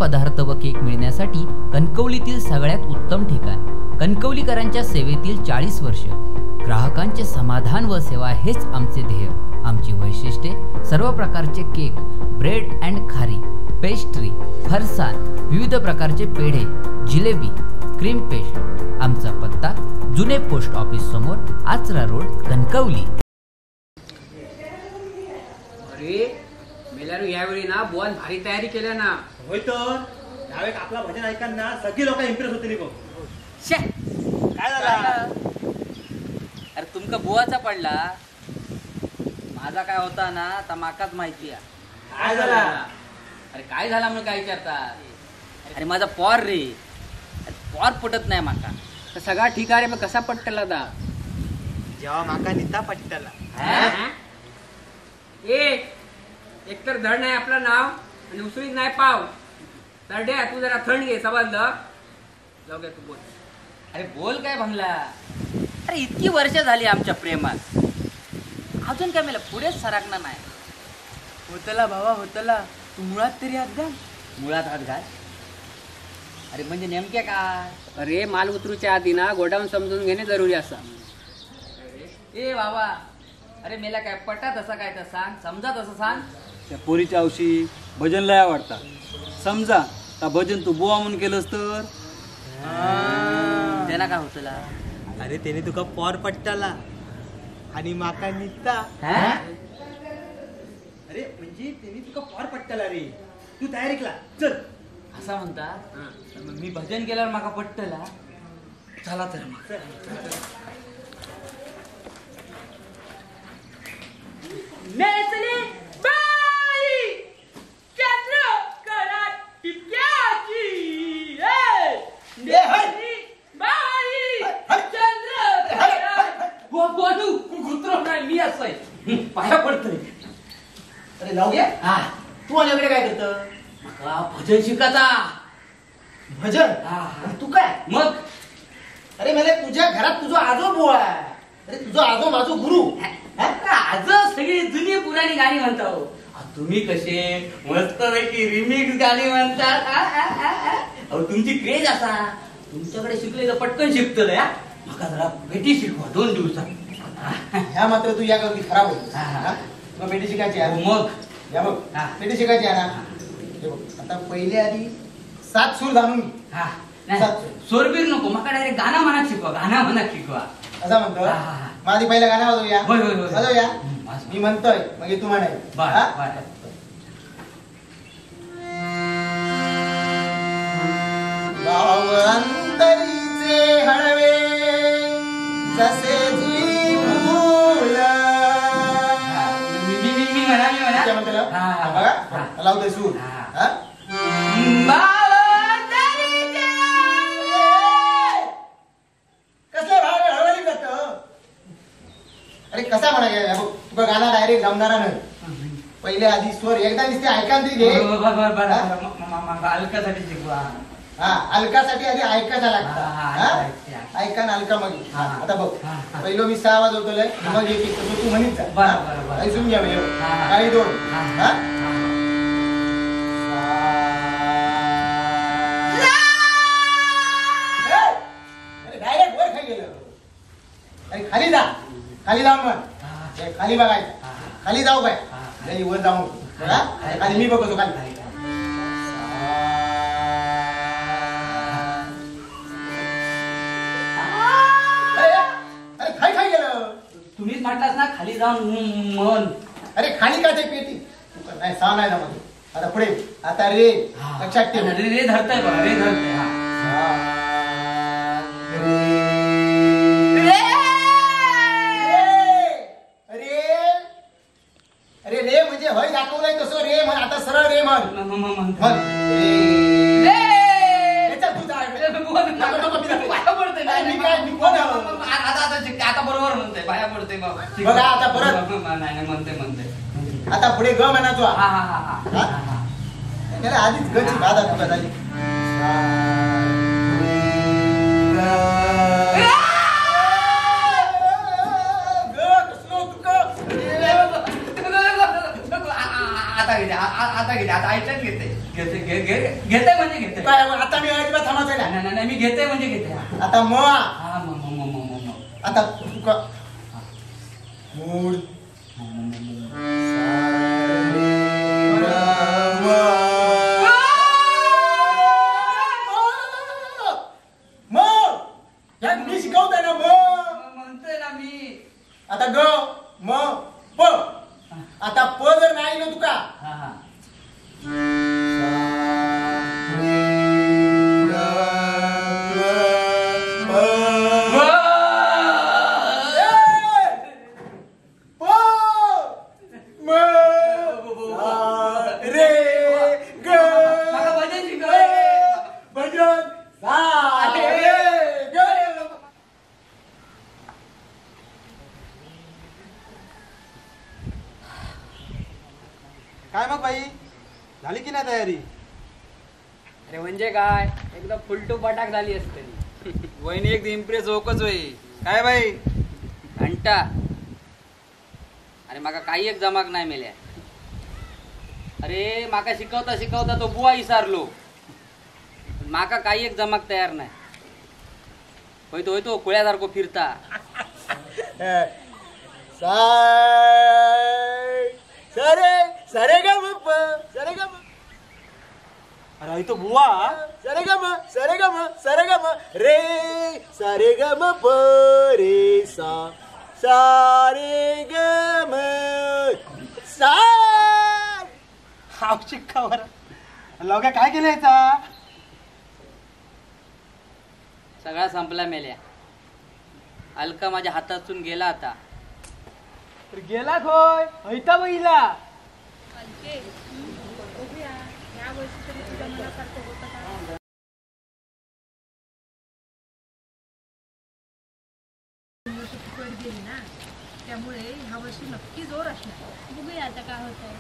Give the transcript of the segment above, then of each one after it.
पदार्थ व केक मिळण्यासाठी कणकवलीतील सगळ्यात उत्तम ठिकाण. कणकवलीकरांच्या सेवेतील 40 वर्ष. ग्राहकांचे समाधान व सेवा हेच आमचे ध्येय. आमची वैशिष्ट्ये: सर्व प्रकारचे केक, ब्रेड अँड खारी, पेस्ट्री, फरसाण, विविध प्रकारचे पेढे, जिलेबी, क्रीम पेस्ट. आमचा पत्ता: जुने पोस्ट ऑफिस समोर, आचरा रोड, कणकवली. अरे मेल्यारू यावेळी ना बुवान भारी तयारी केल्या ना. होय तर यावेळी आपला भजन ऐकांना सगळी लोक इम्प्रेस होतली बघ. काय झाला? अरे तुमका बुवाचा पडला, माझा काय होता ना तर माकाच माहिती आहे. काय झाला? अरे काय झाला म्हणून काय विचारतात? अरे माझा पॉर रे, पॉर पटत नाही माका. तर सगळा ठीक आहे, मग कसा पटला दा? जेव्हा माका निता पटला. एक तर धड नाही आपलं नाव आणि उसळीत नाही पाव. धड्या तू जरा थंड घे, समजलं? जाऊ घ्या तू बोल. अरे बोल काय भंगला? अरे इतकी वर्ष झाली आमच्या प्रेमात, अजून काय मला पुढेच सरकणार नाही. होतला भावा होतला, तू मुळात तरी हात घाल. मुळात हात घाल? अरे म्हणजे नेमके काय? अरे माल उतरूच्या आधी ना गोडाऊन समजून घेणे जरुरी असं. ए बाबा, अरे मेला काय पटात असं काय तर सांग, समजा तसं सांग. त्या पोरीच्या औशी भजन लय आवडता. समजा का भजन तू बुवा म्हणून केलंस तर त्याला काय होतला? अरे त्याने तुका पॉर पट्टाला आणि माका निता. अरे म्हणजे त्याने तुका पॉर पट्टाला रे. तू तयारी केला चल. असं म्हणता? मग मी भजन केल्यावर माका पटतला. चला तर मग. नेसली बाई चंद्र करा टिपक्याची. नेसली बाई चंद्र करा. तू कुत्रो नाही, मी असं पाया पडतोय. अरे लावू घ्या. हा, तू माझ्याकडे काय करत? माका भजन शिकायचा. भजन? आणि तू काय मग? अरे मला तुझ्या घरात तुझा आजो बुवा आहे. अरे तुझा आजो माझो गुरु. आज सगळी जुनी पुराणी गाणी म्हणता हो. तुम्ही कसे मस्त पैकी रिमिक्स गाणी म्हणतात. तुमची क्रेज असा, तुमच्याकडे शिकले तर पटकन शिकतो या. माका जरा भेटी शिकवा 2 दिवसात. ह्या मात्र तू या गर्दी खराब होती. मग पेटी शिकायची आहे. मग या बघ पेटी शिकायची आहे ना. हे बघ आता पहिले आधी 7 सूर जाणून घे. सोरबीर नको, माका डायरेक्ट गाणं म्हणत शिकवा. गाणं म्हणत शिकवा असं म्हणतो. माझी पहिला गाणं वाजवूया. वाजवूया. मी म्हणतोय मग तू म्हणाय. अंतरीचे हळवे जसे जी फूल. बघा लावतोय सूर. अरे कसा म्हणाय तुका गाणं डायरेक्ट जमणारा नाही. पहिले आधी स्वर एकदा नुसते ऐकांती घे. अलकासाठी शिकवा. हा अलकासाठी आधी ऐकायला लागतं. ऐका ना अलका मग. आता बघ पहिलं मी 6 वाजवतोय मग एक तू म्हणीत जा. ऐकून घ्या काही 2. अरे डायरेक्ट वर खाली गेलं. अरे खाली जा. खाली जाऊन म्हण. खाली बघायचं. खाली जाऊ काय वर जाऊ बघा. आणि मी बघतो खाली. अरे खाली खाली गेलं. तुम्हीच म्हटलास ना खाली जाऊन मन. अरे खाली काय ते पेटी नाही सा नाही जमत. आता पुढे आता रे लक्षात ठेव. रे धरताय बघा. रे धरताय. अरे रे म्हणजे हय दाखवलंय तसं रे म्हण. आता सरळ रे म्हण. आता बरोबर म्हणतोय. पाया पडतोय बघा आता परत. नाही म्हणते. आता पुढे ग म्हणायचो. आधीच गची दादा तुका झाली. आता घेते. आता ऐकत घेते. घेते म्हणजे घेते. काय आता मी अजिबात थांबायचं नाही. नाही नाही, मी घेते म्हणजे घेते. आता म हा म. आता तुका मूड मी शिकवतोय ना म म्हणतोय ना मी. आता ग म प आता प जर नाही ना तुका हा हा काय मग बाई झाली की नाही तयारी? अरे म्हणजे काय एकदम फुलटू पटाक झाली असते. वहिनी एक इम्प्रेस होकच होई. काय बाई घंटा अरे माका काही एक जमाक नाही मेल्या. अरे माका शिकवता शिकवता तो बुवा विसारलो. माका काही एक जमाक तयार नाही. होय तो कुळ्यासारखो फिरता. सरे ग म सरे ग म अरे तो बुवा सरे ग म रे सरे ग म प रे सा सारे ग म सा हाव शिक्कावर लोका काय केलं याचा? सगळा संपला मेल्या. अलका माझ्या हातातून गेला आता. गेला होय ऐता बघिला. गेली ना त्यामुळे ह्या वर्षी नक्की जोर असणार. बघूया आता काय होतंय.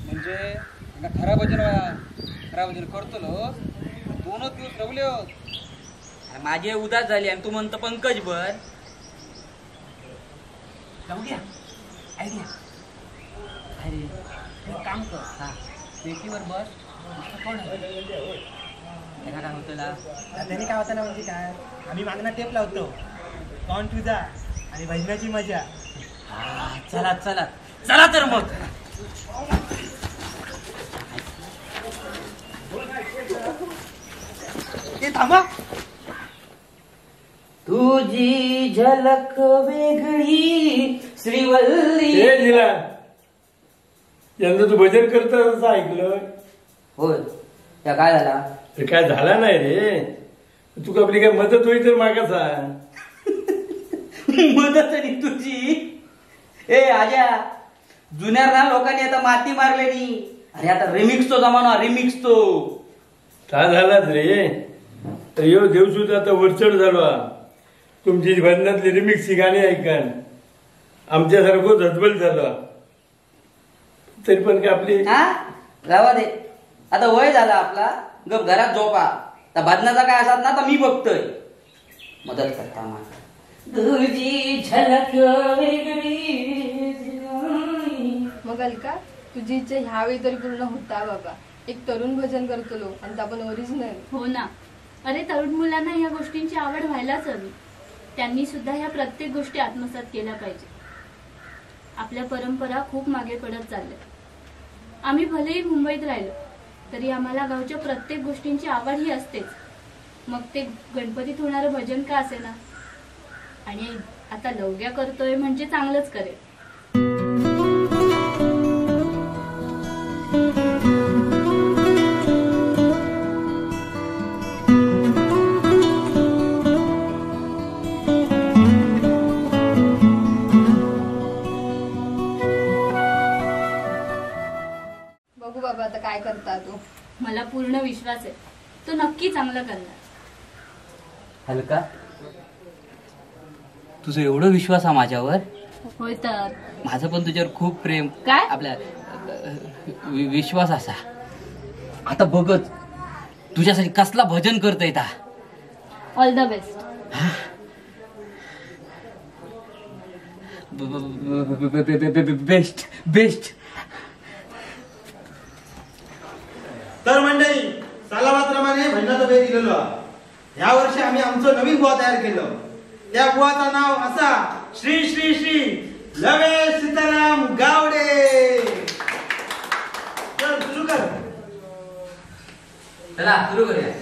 म्हणजे खराब वजन करतो दोनच दिवस रवले होत. अरे माझी उदास झाली आणि तू म्हणतो पंकज भर. जाऊया आयडिया. अरे एक काम कर. हा पेटीवर बस. कोण त्याला काय होतं ना? त्याने काय होतं ना म्हणजे काय आम्ही मागणं टेप लावतो. कॉन तुझा आणि भजनाची मजा. चला चला चला तर मग. थांबा. तुझी झलक वेगळी श्रीवल्ली. यंदा तू भजन करत असं ऐकलं. होय त्या काय झाला? तर काय झाला नाही रे. तुका आपली काय मदत होईल तर मागा सांग. मदत नाही तुझी. ए आजा जुन्या ना लोकांनी आता माती मारलेली. अरे आता रिमिक्स तो जमाना. रिमिक्स तो का झालाच रे. तर यो देवसुद्धा आता वरचढ झालो. तुमची भजनातली रिमिक्सची गाणी ऐकन आमच्यासारखं झटबल झालो. तरी पण काय आपली हा रावा दे. आता वय झाला आपला. गप घरात झोपा. तर भजनाचा काय असतात ना तर मी बघतोय. मदत करता मला. तुझी झलक वेगळी. मग अलका तुझी इच्छा ह्यावेळी तरी पूर्ण होता बाबा. एक तरुण भजन करतो आणि आपण ओरिजिनल. हो ना. अरे तरुण मुलांना ह्या गोष्टींची आवड व्हायलाच हवी. त्यांनी सुद्धा ह्या प्रत्येक गोष्टी आत्मसात केल्या पाहिजे. आपल्या परंपरा खूप मागे पडत चालल्या. आम्ही भलेही मुंबईत राहिलो तरी आम्हाला गावच्या प्रत्येक गोष्टींची आवड ही असतेच. मग ते गणपतीत होणारं भजन का असेना. आणि आता लवग्या करतोय म्हणजे चांगलंच करेल. बघू बाबा आता काय करता तू. मला पूर्ण विश्वास आहे तो नक्की चांगलं करणार. हलका तुझं एवढं विश्वास आहे माझ्यावर. होय तर माझं पण तुझ्यावर खूप प्रेम. काय? आपल्या विश्वास असा. आता बघच तुझ्यासाठी कसला भजन करता येता. All the best. Best best. तर मंडळी सालाबादप्रमाणे भजनाचा भेद दिलेलो. या वर्षी आम्ही आमचं नवीन बुवा तयार केलं. त्या बुवाचं नाव असा श्री श्री श्री लवेश सीताराम गावडे. तर सुरू कर. चला सुरू करूया.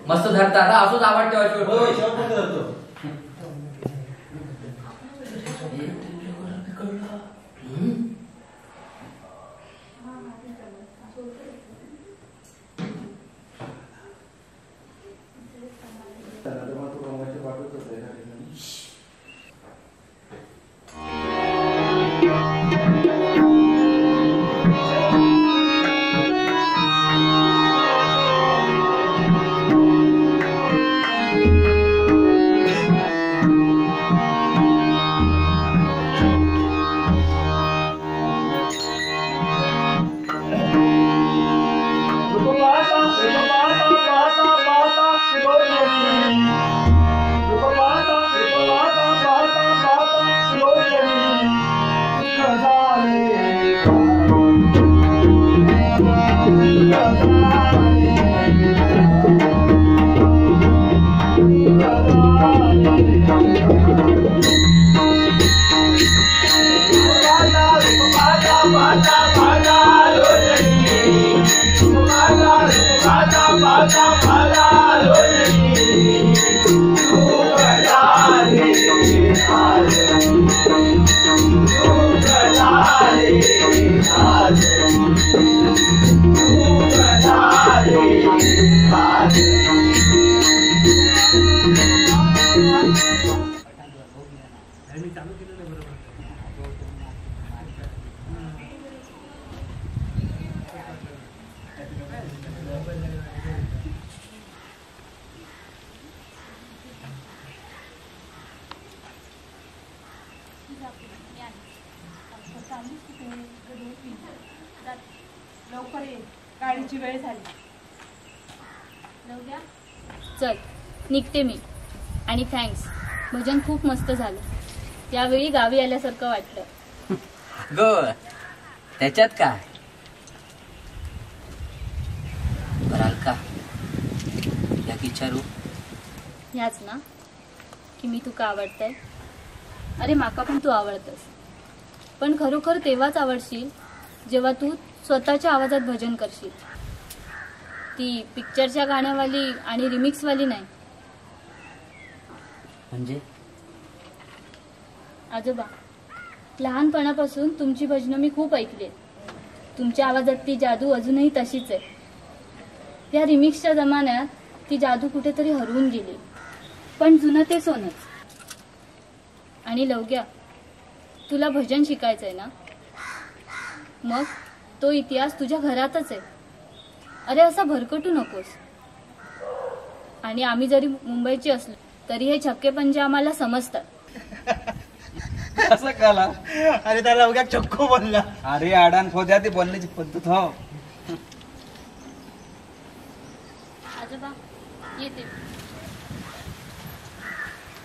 मस्त धरता. आता असंच आवड ठेवायची. लवकर ये, गाडीची वेळ झाली. चल निघते मी. आणि थँक्स, भजन खूप मस्त झालं. यावेळी गावी आल्यासारखं वाटलं. ग त्याच्यात काय बराल का या विचारू ह्याच ना की मी तुका आवडतंय. अरे माका पण तू आवडतस, पण खरोखर तेव्हाच आवडशील जेव्हा तू स्वतःच्या आवाजात भजन करशील. ती पिक्चरच्या गाण्यावाली आणि रिमिक्सवाली नाही. म्हणजे आजोबा लहानपणापासून तुमची भजनं मी खूप ऐकली. तुमच्या आवाजात ती जादू अजूनही तशीच आहे. या रिमिक्सच्या जमान्यात ती जादू कुठेतरी हरवून गेली, पण जुनं ते सोनच. आणि लवग्या, तुला भजन शिकायचंय ना, मग तो इतिहास तुझ्या घरातच आहे. अरे असा भरकटू नकोस. आणि आम्ही जरी मुंबईची असलो तरी हे छक्के पंजे आम्हाला समजतात. असं काला? अरे त्याला उद्या चक्को बोलला. अरे आडान खोद्या ती बोलण्याची पद्धत हो. आजोबा येते.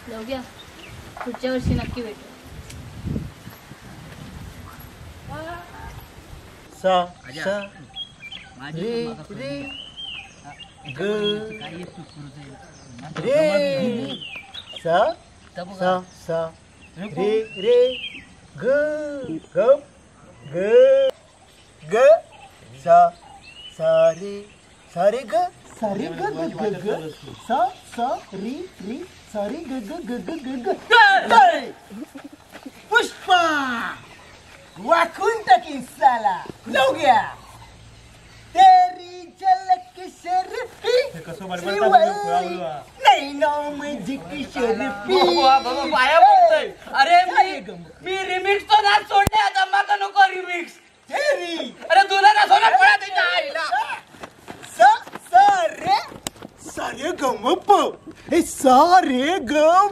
लवग्या, पुढच्या वर्षी नक्की भेटू. सा सा रे रे ग रे सा सा सा रे रे ग ग ग ग सा सा रे ग सा रे ग ग ग ग सा सा री री सा रे ग ग ग ग ग ग. पुष्पा वाकून टाकीन साला. लवग्या, तेरी झलक शर्फी नाही ना माझी शर्फी. पाया पडतोय. अरे मी रिमिक्स तो नाच सोडले. आता माका नको रिमिक्स. तेरी अरे तुला ना सोना पडा त्याच्या आईला. सा सा रे सारे गम प हे सारे गम.